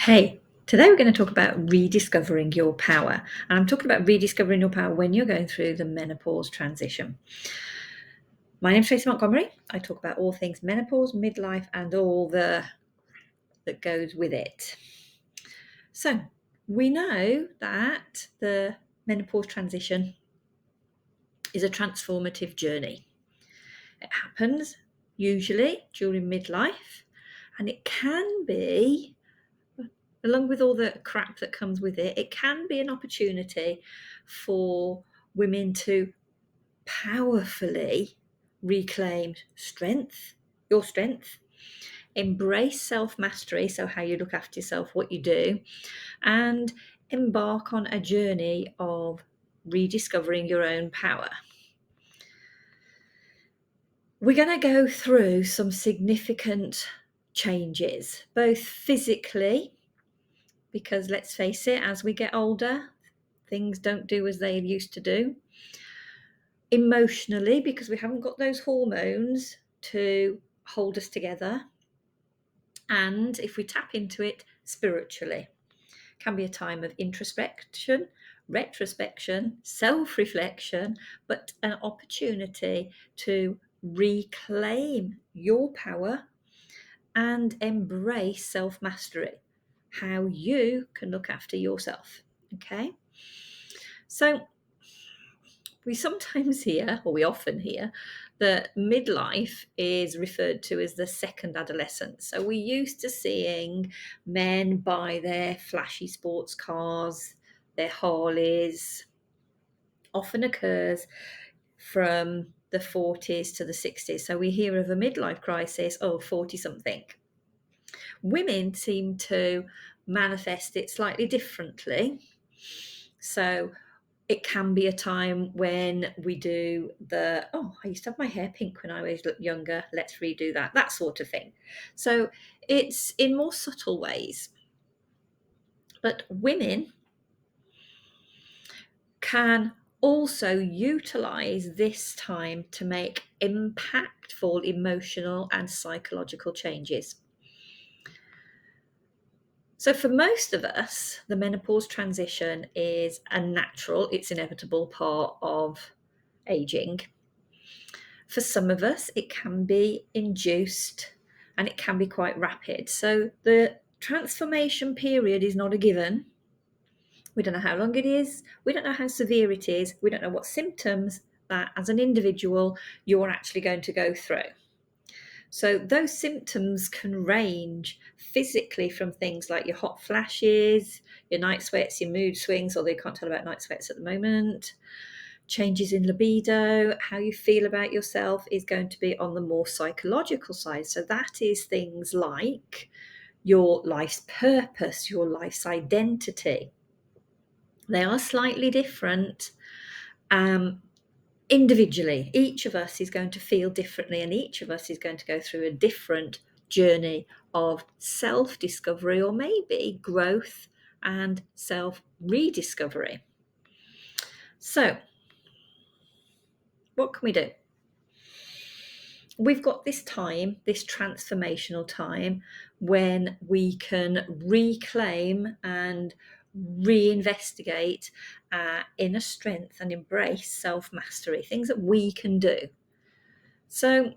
Hey, today we're going to talk about rediscovering your power. And I'm talking about rediscovering your power when you're going through the menopause transition. My name's Tracy Montgomery. I talk about all things menopause, midlife, and all that goes with it. So, we know that the menopause transition is a transformative journey. It happens usually during midlife, and it can be, along with all the crap that comes with it, it can be an opportunity for women to powerfully reclaim your strength, embrace self-mastery, so how you look after yourself, what you do, and embark on a journey of rediscovering your own power. We're going to go through some significant changes, both physically, because let's face it, as we get older, things don't do as they used to do. Emotionally, because we haven't got those hormones to hold us together. And if we tap into it, spiritually. Can be a time of introspection, retrospection, self-reflection, but an opportunity to reclaim your power and embrace self-mastery, how you can look after yourself. Okay, so we sometimes hear, or we often hear, that midlife is referred to as the second adolescence. So we're used to seeing men buy their flashy sports cars, their Harleys. Often occurs from the 40s to the 60s. So we hear of a midlife crisis, 40 something. Women seem to manifest it slightly differently. So it can be a time when we do I used to have my hair pink when I was younger, let's redo that sort of thing. So it's in more subtle ways. But women can also utilize this time to make impactful emotional and psychological changes. So for most of us, the menopause transition is it's inevitable part of aging. For some of us, it can be induced and it can be quite rapid. So the transformation period is not a given. We don't know how long it is. We don't know how severe it is. We don't know what symptoms that as an individual you're actually going to go through. So those symptoms can range physically from things like your hot flashes, your night sweats, your mood swings, although you can't tell about night sweats at the moment. Changes in libido, how you feel about yourself is going to be on the more psychological side. So that is things like your life's purpose, your life's identity. They are slightly different individually. Each of us is going to feel differently, and each of us is going to go through a different journey of self-discovery, or maybe growth and self-rediscovery. So what can we do? We've got this time, this transformational time, when we can reclaim and reinvestigate our inner strength and embrace self-mastery, things that we can do. So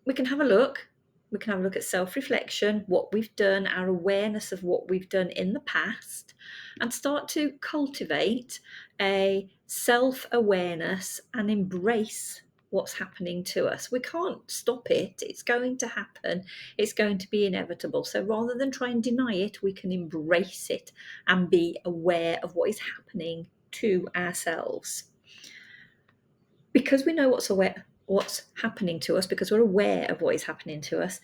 we can have a look. We can have a look at self-reflection, what we've done, our awareness of what we've done in the past, and start to cultivate a self-awareness and embrace what's happening to us. We can't stop it. It's going to happen. It's going to be inevitable. So rather than try and deny it, we can embrace it and be aware of what is happening to ourselves. Because we know what's happening to us, because we're aware of what is happening to us,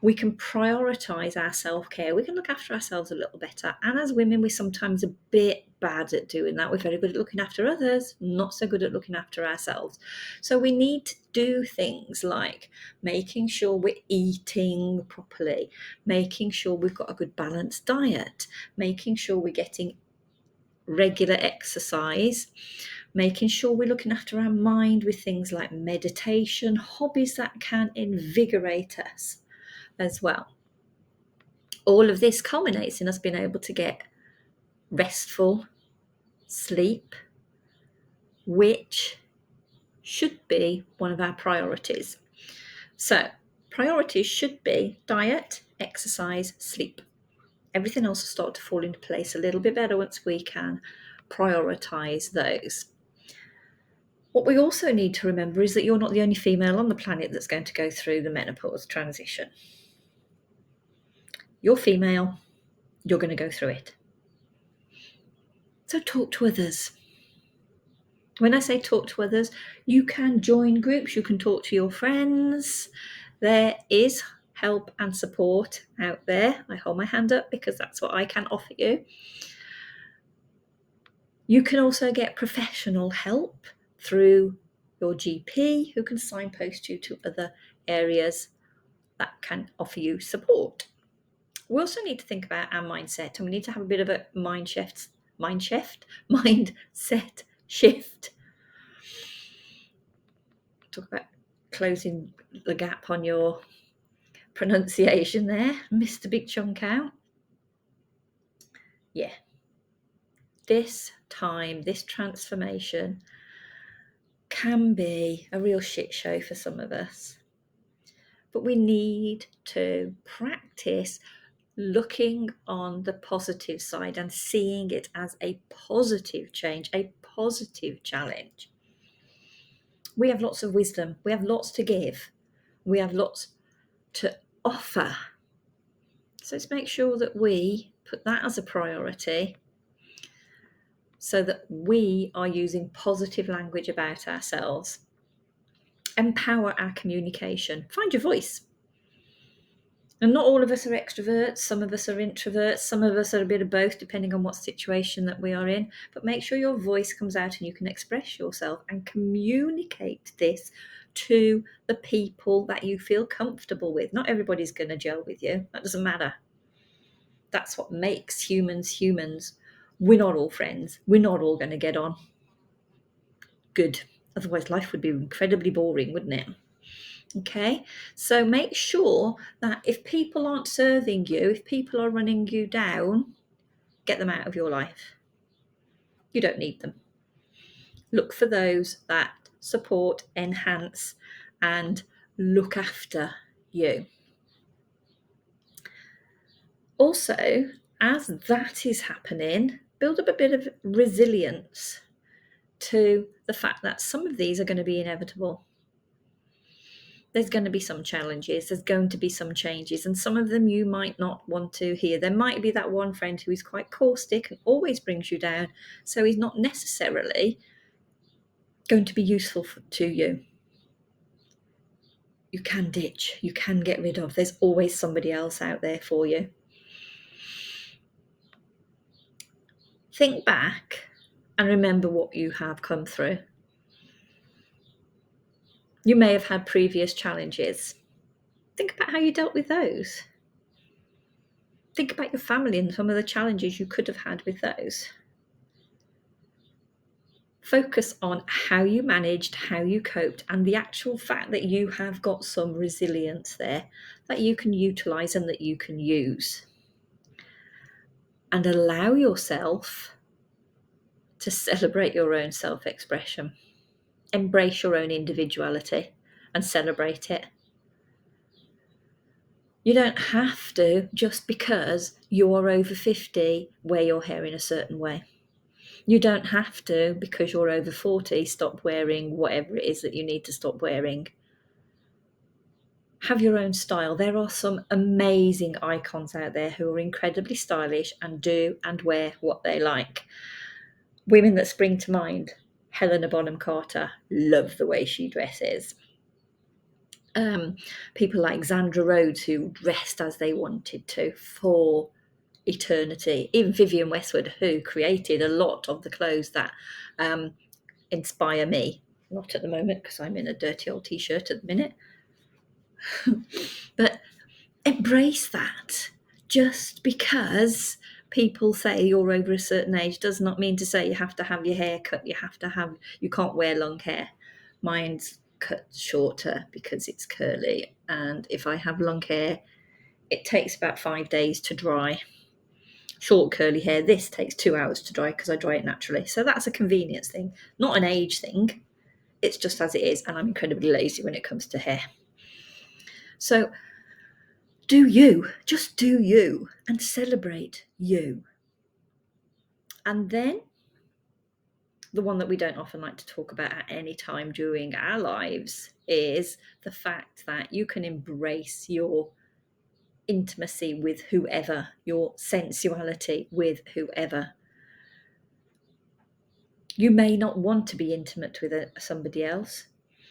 we can prioritize our self-care. We can look after ourselves a little better. And as women, we're sometimes a bit bad at doing that. We're very good at looking after others, not so good at looking after ourselves. So we need to do things like making sure we're eating properly, making sure we've got a good balanced diet, making sure we're getting regular exercise, making sure we're looking after our mind with things like meditation, hobbies that can invigorate us as well. All of this culminates in us being able to get restful sleep, which should be one of our priorities. So, priorities should be diet, exercise, sleep. Everything else will start to fall into place a little bit better once we can prioritize those. What we also need to remember is that you're not the only female on the planet that's going to go through the menopause transition. You're female, you're going to go through it. So talk to others. When I say talk to others, you can join groups, you can talk to your friends. There is help and support out there. I hold my hand up because that's what I can offer you. You can also get professional help through your GP, who can signpost you to other areas that can offer you support. We also need to think about our mindset, and we need to have a bit of a mindset shift. Talk about closing the gap on your pronunciation there, Mr. Big Chunk out. Yeah. This time, this transformation can be a real shit show for some of us. But we need to practice looking on the positive side and seeing it as a positive change, a positive challenge. We have lots of wisdom. We have lots to give. We have lots to offer. So let's make sure that we put that as a priority so that we are using positive language about ourselves. Empower our communication. Find your voice. And not all of us are extroverts. Some of us are introverts. Some of us are a bit of both, depending on what situation that we are in. But make sure your voice comes out and you can express yourself and communicate this to the people that you feel comfortable with. Not everybody's going to gel with you. That doesn't matter. That's what makes humans humans. We're not all friends. We're not all going to get on. Good. Otherwise, life would be incredibly boring, wouldn't it? Okay, so make sure that if people aren't serving you, if people are running you down, get them out of your life. You don't need them. Look for those that support, enhance, and look after you. Also, as that is happening, build up a bit of resilience to the fact that some of these are going to be inevitable. There's going to be some challenges, there's going to be some changes, and some of them you might not want to hear. There might be that one friend who is quite caustic and always brings you down, so he's not necessarily going to be useful to you. You can ditch, you can get rid of. There's always somebody else out there for you. Think back and remember what you have come through. You may have had previous challenges. Think about how you dealt with those. Think about your family and some of the challenges you could have had with those. Focus on how you managed, how you coped, and the actual fact that you have got some resilience there that you can utilize and that you can use. And allow yourself to celebrate your own self-expression. Embrace your own individuality and celebrate it. You don't have to, just because you are over 50, wear your hair in a certain way. You don't have to, because you're over 40, stop wearing whatever it is that you need to stop wearing. Have your own style. There are some amazing icons out there who are incredibly stylish and do and wear what they like. Women that spring to mind: Helena Bonham Carter, love the way she dresses. People like Xandra Rhodes, who dressed as they wanted to for eternity. Even Vivienne Westwood, who created a lot of the clothes that inspire me. Not at the moment, because I'm in a dirty old t-shirt at the minute. But embrace that. Just because people say you're over a certain age does not mean to say you have to have your hair cut. You can't wear long hair. Mine's cut shorter because it's curly, and if I have long hair, it takes about 5 days to dry. Short curly hair, this takes 2 hours to dry because I dry it naturally. So that's a convenience thing, not an age thing. It's just as it is, and I'm incredibly lazy when it comes to hair. So do you, just do you, and celebrate you. And then the one that we don't often like to talk about at any time during our lives is the fact that you can embrace your intimacy with whoever, your sensuality with whoever. You may not want to be intimate with somebody else.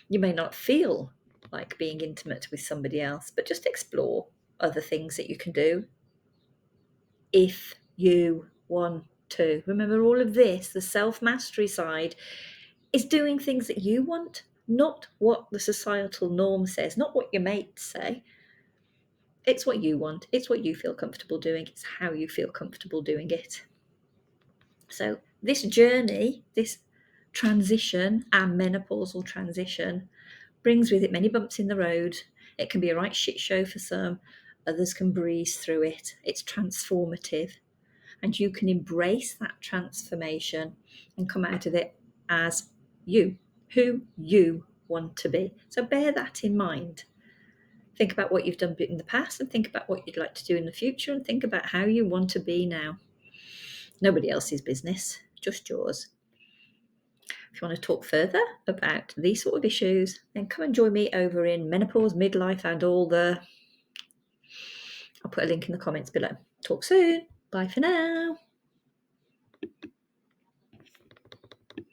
You may not feel like being intimate with somebody else, but just explore other things that you can do if you want to. Remember, all of this, the self-mastery side, is doing things that you want, not what the societal norm says, not what your mates say. It's what you want. It's what you feel comfortable doing. It's how you feel comfortable doing it. So this journey, this transition, our menopausal transition, brings with it many bumps in the road. It can be a right shit show for some. Others can breeze through it. It's transformative. And you can embrace that transformation and come out of it as you, who you want to be. So bear that in mind. Think about what you've done in the past and think about what you'd like to do in the future and think about how you want to be now. Nobody else's business, just yours. If you want to talk further about these sort of issues, then come and join me over in menopause, midlife, and all the... I'll put a link in the comments below. Talk soon. Bye for now.